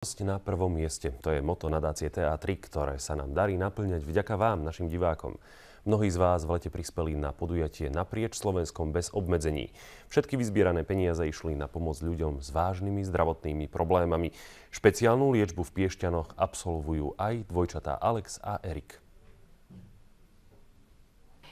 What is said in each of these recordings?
Na prvom mieste. To je motto nadácie TA3, ktoré sa nám darí naplňať vďaka vám, našim divákom. Mnohí z vás v lete prispeli na podujatie naprieč Slovenskom bez obmedzení. Všetky vyzbierané peniaze išli na pomoc ľuďom s vážnymi zdravotnými problémami. Špeciálnu liečbu v Piešťanoch absolvujú aj dvojčatá Alex a Erik.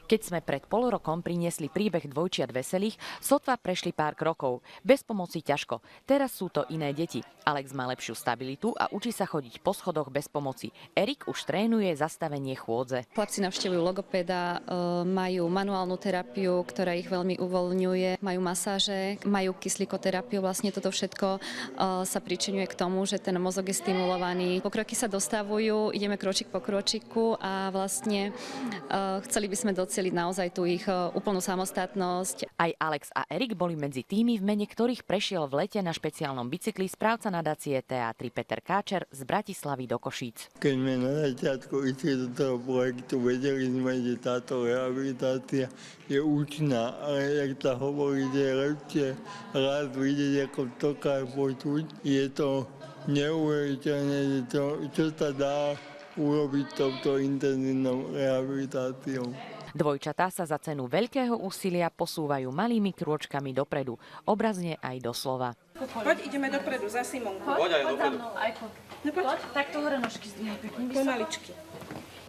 Keď sme pred pol rokom priniesli príbeh dvojčiat Veselých, sotva prešli pár krokov. Bez pomoci ťažko. Teraz sú to iné deti. Alex má lepšiu stabilitu a učí sa chodiť po schodoch bez pomoci. Erik už trénuje zastavenie chôdze. Chlapci navštevujú logopéda, majú manuálnu terapiu, ktorá ich veľmi uvoľňuje, majú masáže, majú kyslíkoterapiu. Vlastne toto všetko sa pričinuje k tomu, že ten mozog je stimulovaný. Pokroky sa dostavujú, ideme kročík po kročiku a vlastne chceli by sme doceliť naozaj tú ich úplnú samostatnosť. Aj Alex a Erik boli medzi tými, v mene ktorých prešiel v lete na špeciálnom bicykli správca nadácie TA3 Peter Káčer z Bratislavy do Košíc. Keď sme na začiatku išli do toho projektu, vedeli sme, že táto rehabilitácia je účinná, ale jak sa hovorí, že je lepšie raz vidieť, ako toľko počuť. Je to neuveriteľné, čo sa dá urobiť touto intenzívnou rehabilitáciou. Dvojčatá sa za cenu veľkého úsilia posúvajú malými krôčkami dopredu, obrazne aj doslova. Poď, ideme dopredu za Simonku. Poď aj dopredu. No poď. Tak to hore nožky zdvíhaj pekne. Pomaličky.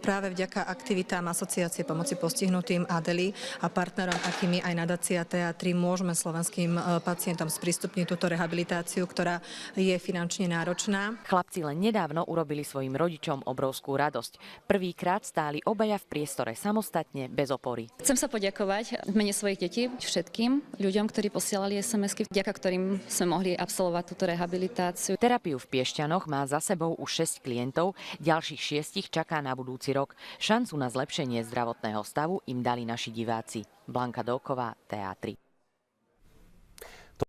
Práve vďaka aktivitám Asociácie pomoci postihnutým Adely a partnerom, akými aj nadácia TA3, môžeme slovenským pacientom sprístupniť túto rehabilitáciu, ktorá je finančne náročná. Chlapci len nedávno urobili svojim rodičom obrovskú radosť. Prvýkrát stáli obaja v priestore samostatne, bez opory. Chcem sa poďakovať v mene svojich detí všetkým ľuďom, ktorí posielali SMS-ky, vďaka ktorým sme mohli absolvovať túto rehabilitáciu. Terapiu v Piešťanoch má za sebou už 6 klientov, ďalších 6 čaká na budúci rok. Šancu na zlepšenie zdravotného stavu im dali naši diváci. Blanka Dolková, TA3.